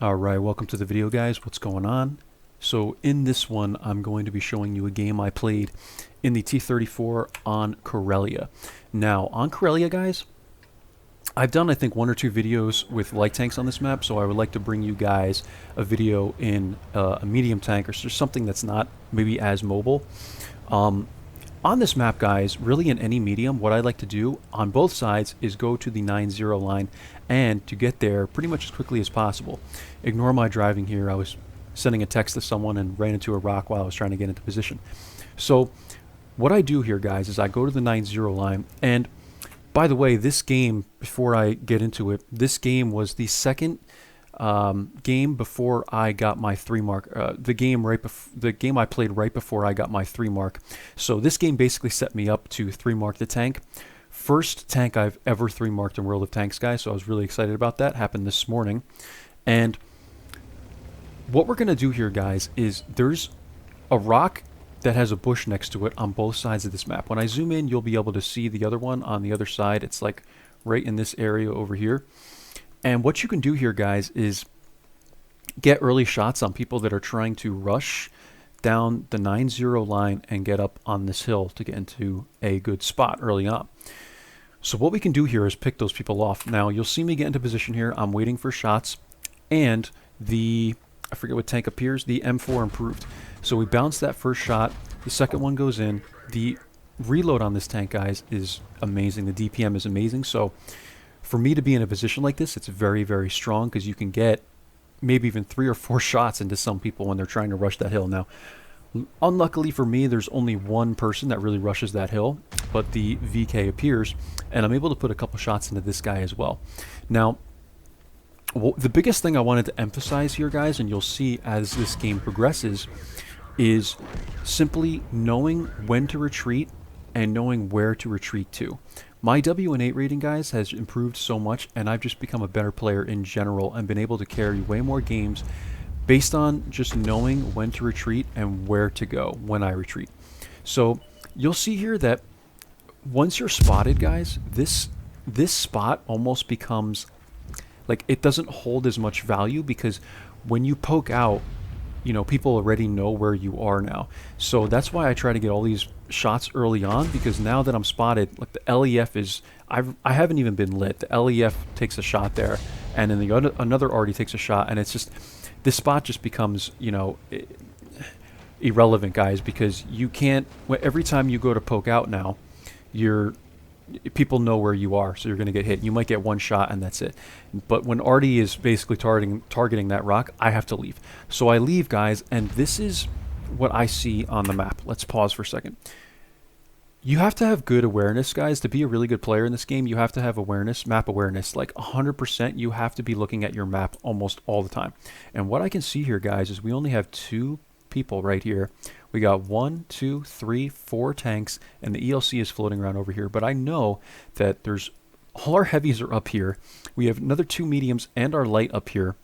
Alright, welcome to the video guys. What's going on? So in this one I'm going to be showing you a game I played in the T-34 on Karelia. Now on Karelia guys, I've done I think one or two videos with light tanks on this map, so I would like to bring you guys a video in a medium tank or just something that's not maybe as mobile. On this map, guys, really in any medium, what I like to do on both sides is go to the 9-0 line and to get there pretty much as quickly as possible. Ignore my driving here. I was sending a text to someone and ran into a rock while I was trying to get into position. So what I do here, guys, is I go to the 9-0 line. And by the way, this game, before I get into it, this game was the second game before I got my 3 mark. The game I played right before I got my 3 mark. So this game basically set me up to 3 mark the tank. First tank I've ever 3 marked in World of Tanks, guys. So I was really excited about that. Happened this morning. And what we're gonna do here, guys, is there's a rock that has a bush next to it on both sides of this map. When I zoom in, you'll be able to see the other one on the other side. It's like right in this area over here. And what you can do here, guys, is get early shots on people that are trying to rush down the 9-0 line and get up on this hill to get into a good spot early on. So what we can do here is pick those people off. Now, you'll see me get into position here. I'm waiting for shots, and I forget what tank appears, the M4 improved. So we bounce that first shot, the second one goes in. The reload on this tank, guys, is amazing. The DPM is amazing. So for me to be in a position like this, it's very, very strong because you can get maybe even 3 or 4 shots into some people when they're trying to rush that hill. Now, unluckily for me, there's only one person that really rushes that hill, but the VK appears, and I'm able to put a couple shots into this guy as well. Now, the biggest thing I wanted to emphasize here, guys, and you'll see as this game progresses, is simply knowing when to retreat and knowing where to retreat to. My W&8 rating, guys, has improved so much, and I've just become a better player in general and been able to carry way more games based on just knowing when to retreat and where to go when I retreat. So you'll see here that once you're spotted, guys, this spot almost becomes like it doesn't hold as much value because when you poke out, you know, people already know where you are now. So that's why I try to get all these shots early on, because now that I'm spotted, like the LEF is, I haven't even been lit. The LEF takes a shot there, and then another already takes a shot, and it's just, this spot just becomes, you know, irrelevant, guys, because you can't, every time you go to poke out now, people know where you are, so you're going to get hit. You might get one shot and that's it. But when Artie is basically targeting that rock, I have to leave. So I leave, guys, and this is what I see on the map. Let's pause for a second. You have to have good awareness, guys. To be a really good player in this game, you have to have awareness, map awareness, like 100%. You have to be looking at your map almost all the time. And what I can see here, guys, is we only have 2 people right here. We got 1, 2, 3, 4 tanks, and the ELC is floating around over here. But I know that there's all our heavies are up here. We have another 2 mediums and our light up here.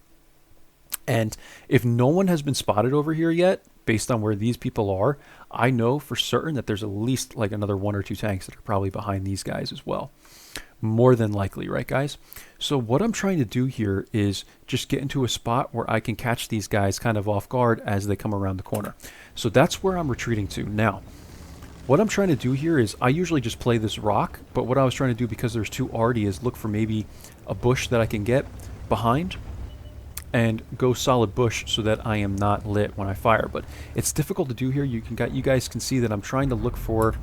And if no one has been spotted over here yet, based on where these people are, I know for certain that there's at least like another 1 or 2 tanks that are probably behind these guys as well. More than likely, right, guys? So what I'm trying to do here is just get into a spot where I can catch these guys kind of off guard as they come around the corner. So that's where I'm retreating to. Now, what I'm trying to do here is I usually just play this rock, but what I was trying to do, because there's 2 Artie, is look for maybe a bush that I can get behind and go solid bush so that I am not lit when I fire. But it's difficult to do here. You guys can see that I'm trying to look for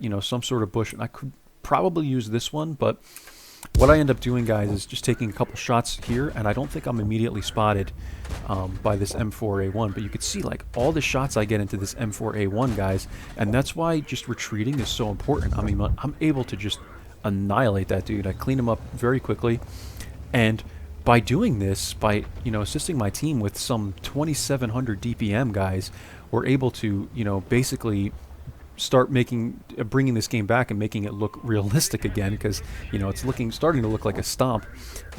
you know, some sort of bush, and I could probably use this one, but what I end up doing, guys, is just taking a couple shots here, and I don't think I'm immediately spotted by this M4A1, but you could see like all the shots I get into this M4A1, guys, and that's why just retreating is so important. I mean, I'm able to just annihilate that dude. I clean him up very quickly, and by doing this, by, you know, assisting my team with some 2700 DPM, guys, we're able to, you know, basically start bringing this game back and making it look realistic again, because, you know, it's starting to look like a stomp.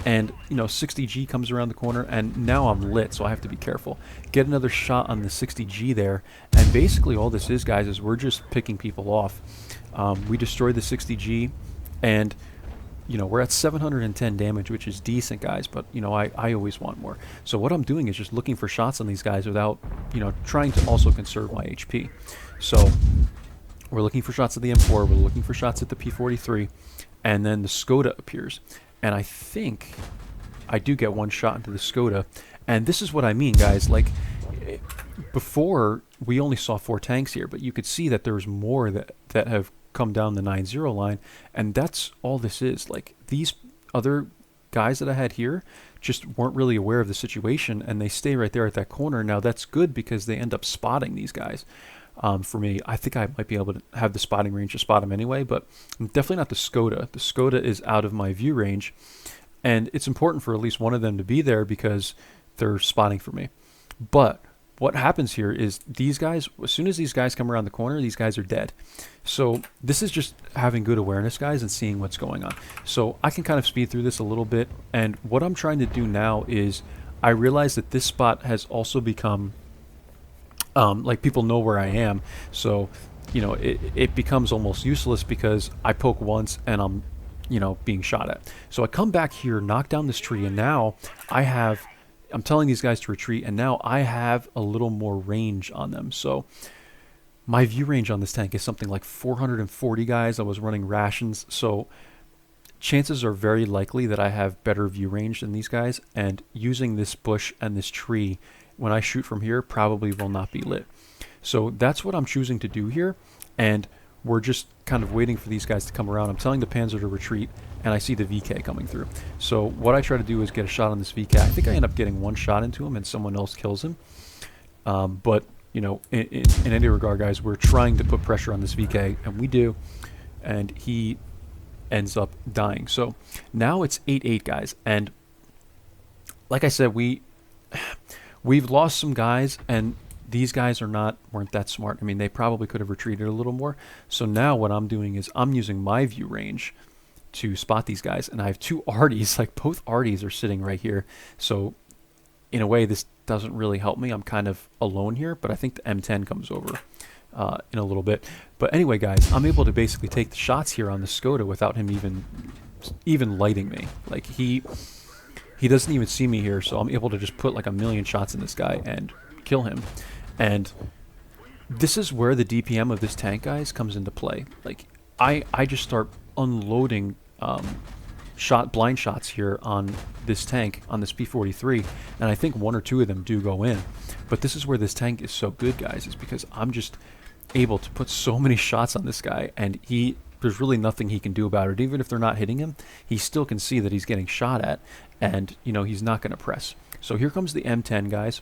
And, you know, 60G comes around the corner, and now I'm lit, so I have to be careful. Get another shot on the 60G there, and basically all this is, guys, is we're just picking people off. We destroyed the 60G, and you know, we're at 710 damage, which is decent, guys, but, you know, I always want more. So what I'm doing is just looking for shots on these guys without, you know, trying to also conserve my HP. So we're looking for shots at the M4, we're looking for shots at the P43, and then the Skoda appears. And I think I do get one shot into the Skoda. And this is what I mean, guys. Like, before, we only saw 4 tanks here, but you could see that there's more that have come down the 9-0 line, and that's all this is. Like, these other guys that I had here just weren't really aware of the situation, and they stay right there at that corner. Now, that's good because they end up spotting these guys. For me, I think I might be able to have the spotting range to spot them anyway, but definitely not the Skoda. The Skoda is out of my view range, and it's important for at least one of them to be there because they're spotting for me. But what happens here is these guys, as soon as these guys come around the corner, these guys are dead. So this is just having good awareness, guys, and seeing what's going on. So I can kind of speed through this a little bit, and what I'm trying to do now is I realize that this spot has also become like, people know where I am, so, you know, it becomes almost useless because I poke once and I'm, you know, being shot at. So I come back here, knock down this tree, and now I'm telling these guys to retreat, and now I have a little more range on them. So my view range on this tank is something like 440, guys. I was running rations, so chances are very likely that I have better view range than these guys, and using this bush and this tree when I shoot from here probably will not be lit. So that's what I'm choosing to do here, and we're just kind of waiting for these guys to come around. I'm telling the Panzer to retreat, and I see the VK coming through. So what I try to do is get a shot on this VK. I think I end up getting one shot into him and someone else kills him. But, you know, in any regard, guys, we're trying to put pressure on this VK, and we do, and he ends up dying. So now it's 8-8, guys, and like I said, we've lost some guys, and these guys weren't that smart. I mean, they probably could have retreated a little more. So now what I'm doing is I'm using my view range to spot these guys, and I have 2 Arties. Like, both Arties are sitting right here. So in a way, this doesn't really help me. I'm kind of alone here, but I think the M10 comes over in a little bit. But anyway, guys, I'm able to basically take the shots here on the Skoda without him even lighting me. Like, he doesn't even see me here, so I'm able to just put like a million shots in this guy and kill him. And this is where the DPM of this tank, guys, comes into play. Like, I just start unloading blind shots here on this tank, on this P43, and I think 1 or 2 of them do go in. But this is where this tank is so good, guys, is because I'm just able to put so many shots on this guy, and there's really nothing he can do about it. Even if they're not hitting him, he still can see that he's getting shot at, and, you know, he's not going to press. So here comes the M10, guys,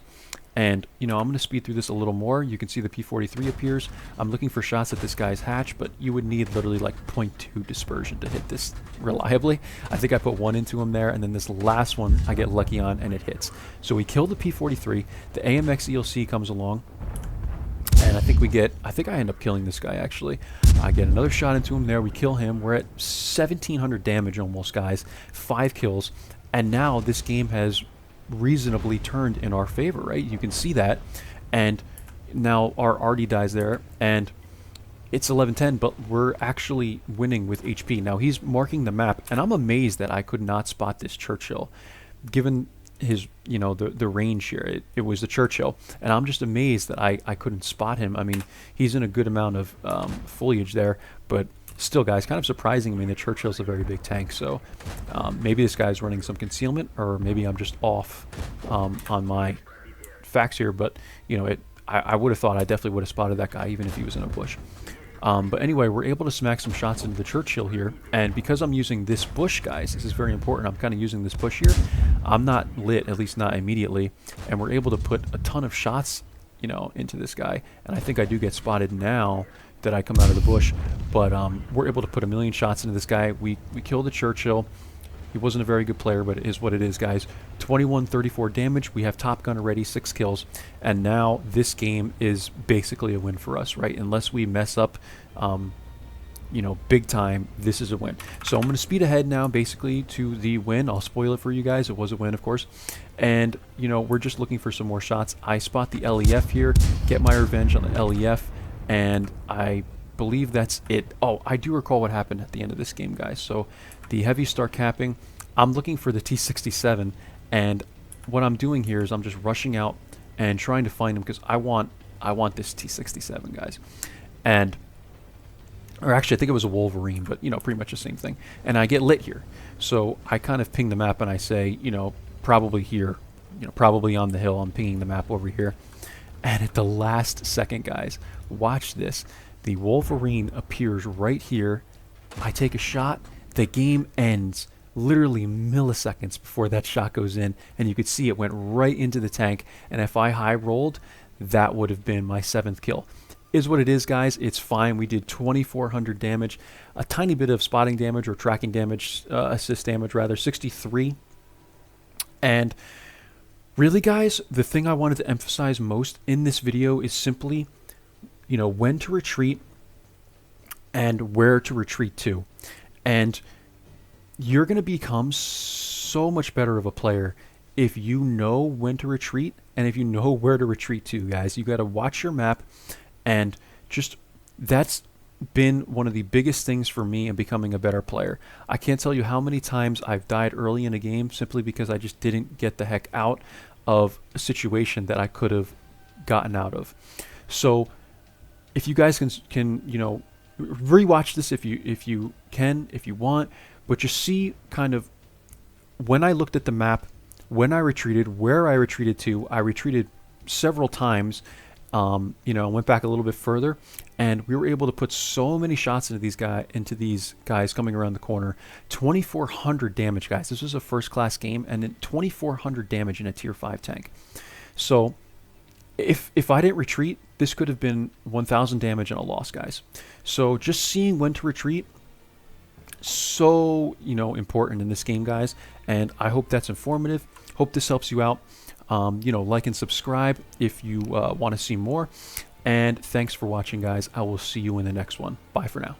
and, you know, I'm going to speed through this a little more. You can see the P43 appears. I'm looking for shots at this guy's hatch, but you would need literally like 0.2 dispersion to hit this reliably. I think I put 1 into him there, and then this last one I get lucky on, and it hits. So we kill the P43. The AMX ELC comes along, and I think I end up killing this guy, actually. I get another shot into him there. We kill him. We're at 1,700 damage almost, guys. 5 kills. And now this game has reasonably turned in our favor, right? You can see that. And now our Artie dies there, and it's 11-10, but we're actually winning with HP. Now he's marking the map, and I'm amazed that I could not spot this Churchill, given his, you know, the range here. It was the Churchill, and I'm just amazed that I couldn't spot him. I mean, he's in a good amount of foliage there, but still, guys, kind of surprising. I mean, the Churchill's a very big tank, so maybe this guy's running some concealment, or maybe I'm just off on my facts here, but, you know, I would have thought I definitely would have spotted that guy even if he was in a bush. But anyway, we're able to smack some shots into the Churchill here, and because I'm using this bush, guys, this is very important. I'm kind of using this bush here. I'm not lit, at least not immediately, and we're able to put a ton of shots, you know, into this guy, and I think I do get spotted now that I come out of the bush, but we're able to put a million shots into this guy. We kill the Churchill. He wasn't a very good player, but it is what it is, guys. 2134 damage. We have Top Gun already, 6 kills. And now this game is basically a win for us, right? Unless we mess up, you know, big time, this is a win. So I'm going to speed ahead now, basically, to the win. I'll spoil it for you guys. It was a win, of course. And, you know, we're just looking for some more shots. I spot the LEF here, get my revenge on the LEF, and I believe that's it. Oh, I do recall what happened at the end of this game, guys. So the heavy start capping, I'm looking for the T67, and what I'm doing here is I'm just rushing out and trying to find him because I want this T67, guys. And or actually I think it was a Wolverine, but you know, pretty much the same thing. And I get lit here. So I kind of ping the map and I say, you know, probably here, you know, probably on the hill. I'm pinging the map over here. And at the last second, guys, watch this. The Wolverine appears right here. I take a shot. The game ends literally milliseconds before that shot goes in. And you could see it went right into the tank. And if I high rolled, that would have been my 7th kill. Is what it is, guys. It's fine. We did 2,400 damage. A tiny bit of spotting damage or tracking damage, assist damage rather, 63. And really, guys, the thing I wanted to emphasize most in this video is simply, you know, when to retreat and where to retreat to. And you're going to become so much better of a player if you know when to retreat and if you know where to retreat to, guys. You got to watch your map, and just that's been one of the biggest things for me in becoming a better player. I can't tell you how many times I've died early in a game simply because I just didn't get the heck out of a situation that I could have gotten out of. So if you guys can you know, rewatch this if you can, if you want, but just see kind of when I looked at the map, when I retreated, where I retreated to. I retreated several times. You know, went back a little bit further, and we were able to put so many shots into these guys coming around the corner. 2,400 damage, guys. This was a first-class game, and then 2,400 damage in a tier 5 tank. So if I didn't retreat, this could have been 1,000 damage and a loss, guys. So just seeing when to retreat, so, you know, important in this game, guys. And I hope that's informative. Hope this helps you out. You know, like and subscribe if you want to see more. And thanks for watching, guys. I will see you in the next one. Bye for now.